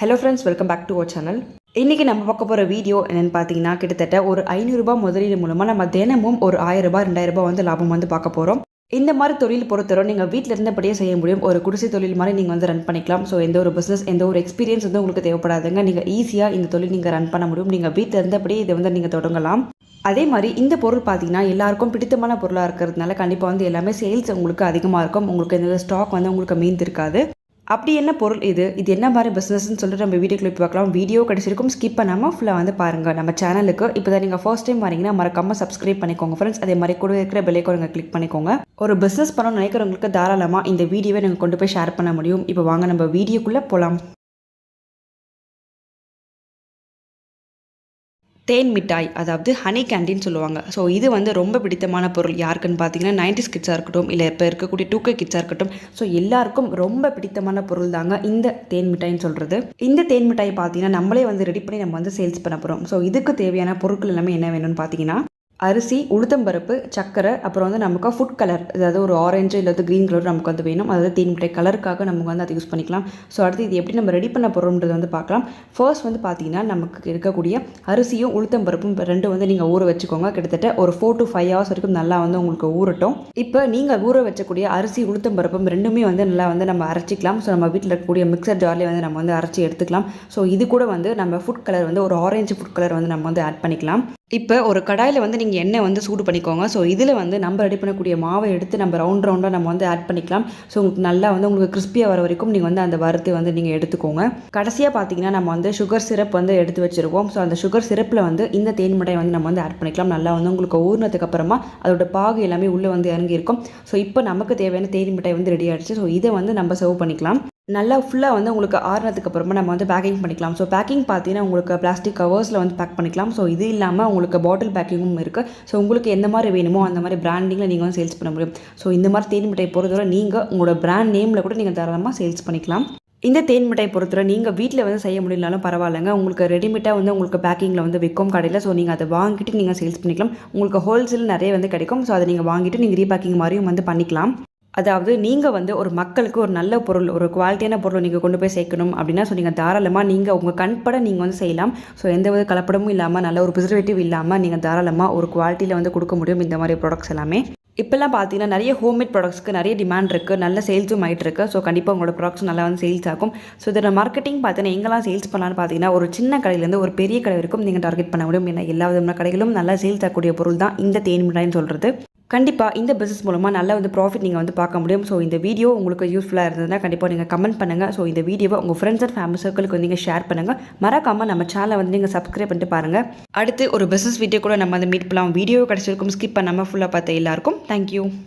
Hello friends, welcome back to our channel. இன்றைக்கி நம்ம பார்க்க போகிற வீடியோ என்னென்னு பார்த்தீங்கன்னா, கிட்டத்தட்ட ஒரு 500 ரூபாய் முதலீடு மூலமாக நம்ம தினமும் ஒரு 1000 ரூபாய் 2000 ரூபாய் வந்து லாபம் வந்து பார்க்க போகிறோம். இந்த மாதிரி தொழில் பொறுத்தவரை நீங்கள் வீட்டில் இருந்தபடியே செய்ய முடியும். ஒரு குடிசை தொழில் மாதிரி நீங்கள் வந்து ரன் பண்ணிக்கலாம். ஸோ எந்த ஒரு பிஸ்னஸ், எந்த ஒரு எக்ஸ்பீரியன்ஸ் வந்து உங்களுக்கு தேவைப்படாதுங்க. நீங்கள் ஈஸியாக இந்த தொழில் நீங்கள் ரன் பண்ண முடியும். நீங்கள் வீட்டில் இருந்தபடியே இதை வந்து நீங்கள் தொடங்கலாம். அதே மாதிரி இந்த பொருள் பார்த்தீங்கன்னா எல்லாருக்கும் பிடித்தமான பொருளாக இருக்கிறதுனால கண்டிப்பாக வந்து எல்லாமே சேல்ஸ் உங்களுக்கு அதிகமாக இருக்கும். உங்களுக்கு இந்த ஸ்டாக் வந்து உங்களுக்கு மீந்திருக்காது. அப்படி என்ன பொருள் இது என்ன மாதிரி பிஸ்னஸ்ன்னு சொல்லிட்டு நம்ம வீடியோ கிளிப் பார்க்கலாம். வீடியோ கிடைச்சிருக்கும், ஸ்கிப் பண்ணாமல் ஃபுல்லாக வந்து பாருங்கள். நம்ம சேனலுக்கு இப்போ தான் நீங்கள் ஃபர்ஸ்ட் டைம் வரீங்கன்னா மறக்காமல் சப்ஸ்கிரைப் பண்ணிக்கோங்க ஃப்ரெண்ட்ஸ். அதே மாதிரி கூட இருக்கிற பெல் ஐகானை கிளிக் பண்ணிக்கோங்க. ஒரு பிஸ்னஸ் பண்ணணும்னு நினைக்கிறவங்களுக்கு தாராளமாக இந்த வீடியோவை நீங்கள் கொண்டு போய் ஷேர் பண்ண முடியும். இப்போ வாங்க நம்ம வீடியோக்குள்ளே போகலாம். தேன் மிட்டாய், அதாவது ஹனி கேண்டின்னு சொல்லுவாங்க. ஸோ இது வந்து ரொம்ப பிடித்தமான பொருள் யாருக்குன்னு பார்த்தீங்கன்னா 90s கிட்ஸாக இருக்கட்டும், இல்லை இப்போ இருக்கக்கூடிய 2K கிட்ஸாக இருக்கட்டும். ஸோ எல்லாருக்கும் ரொம்ப பிடித்தமான பொருள் தாங்க இந்த தேன் மிட்டாய்ன்னு சொல்கிறது. இந்த தேன் மிட்டாய் பார்த்தீங்கன்னா நம்மளே வந்து ரெடி பண்ணி நம்ம வந்து சேல்ஸ் பண்ண போகிறோம். ஸோ இதுக்கு தேவையான பொருட்கள் எல்லாமே என்ன வேணும்னு பார்த்தீங்கன்னா அரிசி, உளுத்தம்பருப்பு, சக்கரை, அப்புறம் வந்து நமக்கு ஃபுட் கலர், அதாவது ஒரு ஆரஞ்சு இல்லை க்ரீன் கலர் நமக்கு வந்து வேணும். அதாவது தேன் மிட்டாய் கலருக்காக நமக்கு வந்து அதை யூஸ் பண்ணிக்கலாம். ஸோ அடுத்து இது எப்படி நம்ம ரெடி பண்ண போகிறோம்ன்றது வந்து பார்க்கலாம். ஃபர்ஸ்ட் வந்து பார்த்தீங்கன்னா நமக்கு இருக்கக்கூடிய அரிசியும் உளுத்தம்பருப்பும் ரெண்டும் வந்து நீங்கள் ஊற வச்சுக்கோங்க. கிட்டத்தட்ட ஒரு 4 to 5 hours வரைக்கும் நல்லா வந்து உங்களுக்கு ஊறட்டும். இப்போ நீங்கள் ஊற வச்சக்கூடிய அரிசி, உளுத்தம்பருப்பும் ரெண்டுமே வந்து நல்லா வந்து நம்ம அரைச்சிக்கலாம். ஸோ நம்ம வீட்டில் இருக்கக்கூடிய மிக்சர் ஜார்லேயே வந்து நம்ம வந்து அரைச்சி எடுத்துக்கலாம். ஸோ இது கூட வந்து நம்ம ஃபுட் கலர் வந்து ஒரு ஆரஞ்சு ஃபுட் கலர் வந்து நம்ம வந்து ஆட் பண்ணிக்கலாம். இப்போ ஒரு கடாயில் வந்து நீங்கள் எண்ணெய் வந்து சூடு பண்ணிக்கோங்க. ஸோ இதில் வந்து நம்ம ரெடி பண்ணக்கூடிய மாவை எடுத்து நம்ம ரவுண்டாக நம்ம வந்து ஆட் பண்ணிக்கலாம். ஸோ உங்களுக்கு நல்லா வந்து உங்களுக்கு கிறிஸ்பியாக வர வரைக்கும் நீங்கள் வந்து அந்த வறுத்து வந்து நீங்கள் எடுத்துக்கோங்க. கடைசியாக பார்த்தீங்கன்னா நம்ம வந்து சுகர் சிரப் வந்து எடுத்து வச்சுருக்கோம். ஸோ அந்த சுகர் சிரப்பில் வந்து இந்த தேன் மிட்டாய் வந்து நம்ம வந்து ஆட் பண்ணிக்கலாம். நல்லா வந்து உங்களுக்கு ஊறினதுக்கு அப்புறமா அதோட பாகு எல்லாமே உள்ளே வந்து இறங்கியிருக்கும். ஸோ இப்போ நமக்கு தேவையான தேன் மிட்டாய் வந்து ரெடி ஆகிடுச்சு. ஸோ இதை வந்து நம்ம சர்வ் பண்ணிக்கலாம். நல்லா ஃபுல்லாக வந்து உங்களுக்கு ஆறுனதுக்கு அப்புறமா நம்ம வந்து பேக்கிங் பண்ணிக்கலாம். ஸோ பேக்கிங் பார்த்தீங்கன்னா உங்களுக்கு பிளாஸ்டிக் கவர்ஸில் வந்து பேக் பண்ணிக்கலாம். ஸோ இது இல்லாமல் உங்களுக்கு பாட்டில் பேக்கிங்கும் இருக்குது. ஸோ உங்களுக்கு எந்த மாதிரி வேணுமோ அந்த மாதிரி பிராண்டிங்கில் நீங்கள் வந்து சேல்ஸ் பண்ண முடியும். ஸோ இந்த மாதிரி தேன் மிட்டாய் பொறுத்தவரை நீங்கள் உங்களோட பிராண்ட் நேமில் கூட நீங்கள் தாராளமாக சேல்ஸ் பண்ணிக்கலாம். இந்த தேன் மிட்டாய் பொறுத்தவரை நீங்கள் வீட்டில் வந்து செய்ய முடியலனாலும் பரவாயில்லைங்க. உங்களுக்கு ரெடிமேட்டாக வந்து உங்களுக்கு பேக்கிங்கில் வந்து விற்கும் கடையில். ஸோ நீங்கள் அதை வாங்கிட்டு நீங்கள் சேல்ஸ் பண்ணிக்கலாம். உங்களுக்கு ஹோல்சேல் நிறைய வந்து கிடைக்கும். ஸோ அதை நீங்கள் வாங்கிட்டு நீங்கள் ரீபேக்கிங் மாதிரியும் வந்து பண்ணிக்கலாம். அதாவது நீங்கள் வந்து ஒரு மக்களுக்கு ஒரு நல்ல பொருள், ஒரு குவாலிட்டியான பொருளை நீங்கள் கொண்டு போய் சேர்க்கணும் அப்படின்னா ஸோ நீங்கள் தாராளமாக நீங்கள் உங்கள் கண்பட நீங்கள் வந்து செய்யலாம். ஸோ எந்த வித கலப்படமும் இல்லாமல், நல்ல ஒரு ப்ரிசர்வேட்டிவ் இல்லாமல் நீங்கள் தாராளமாக ஒரு குவாலிட்டியில் வந்து கொடுக்க முடியும் இந்த மாதிரி ப்ராடக்ட்ஸ் எல்லாமே. இப்போல்லாம் பார்த்தீங்கன்னா நிறைய ஹோம்மேட் ப்ராடக்ட்ஸ்க்கு நிறைய டிமாண்ட் இருக்குது, நல்ல சேல்ஸும் ஆகிட்டு இருக்குது. ஸோ கண்டிப்பாக உங்களோட ப்ராடக்ட்ஸ் நல்லா வந்து சேல்ஸ் ஆகும். ஸோ இதோட மார்க்கெட்டிங் பார்த்தீங்கன்னா எங்கெல்லாம் சேல்ஸ் பண்ணலான்னு பார்த்தீங்கன்னா ஒரு சின்ன கடையிலேருந்து ஒரு பெரிய கடை வரைக்கும் நீங்கள் டார்கெட் பண்ண முடியும். ஏன்னா எல்லா விதமான கடைகளும் நல்லா சேல்ஸ் ஆகக்கூடிய பொருள் தான் இந்த தேன் மிட்டாய்ன்னு சொல்கிறது. கண்டிப்பாக இந்த பிஸ்னஸ் மூலமாக நல்ல வந்து ப்ராஃபிட் நீங்கள் வந்து பார்க்க முடியும். ஸோ இந்த வீடியோ உங்களுக்கு யூஸ்ஃபுல்லாக இருந்ததுன்னா கண்டிப்பாக நீங்கள் கமெண்ட் பண்ணுங்கள். ஸோ இந்த வீடியோவை உங்கள் ஃப்ரெண்ட்ஸ் அண்ட் ஃபேமிலி சர்க்கிளுக்கு வந்து நீங்கள் ஷேர் பண்ணுங்கள். மறக்காமல் நம்ம சேனலை வந்து நீங்கள் சப்ஸ்கிரைப் பண்ணிட்டு பாருங்கள். அடுத்து ஒரு பிஸ்னஸ் வீடியோ கூட நம்ம வந்து மீட் பண்ணலாம். வீடியோ கிடச்சிருக்கும், ஸ்கிப் பண்ணாமல் ஃபுல்லாக பார்த்த எல்லாருக்கும் தேங்க்யூ.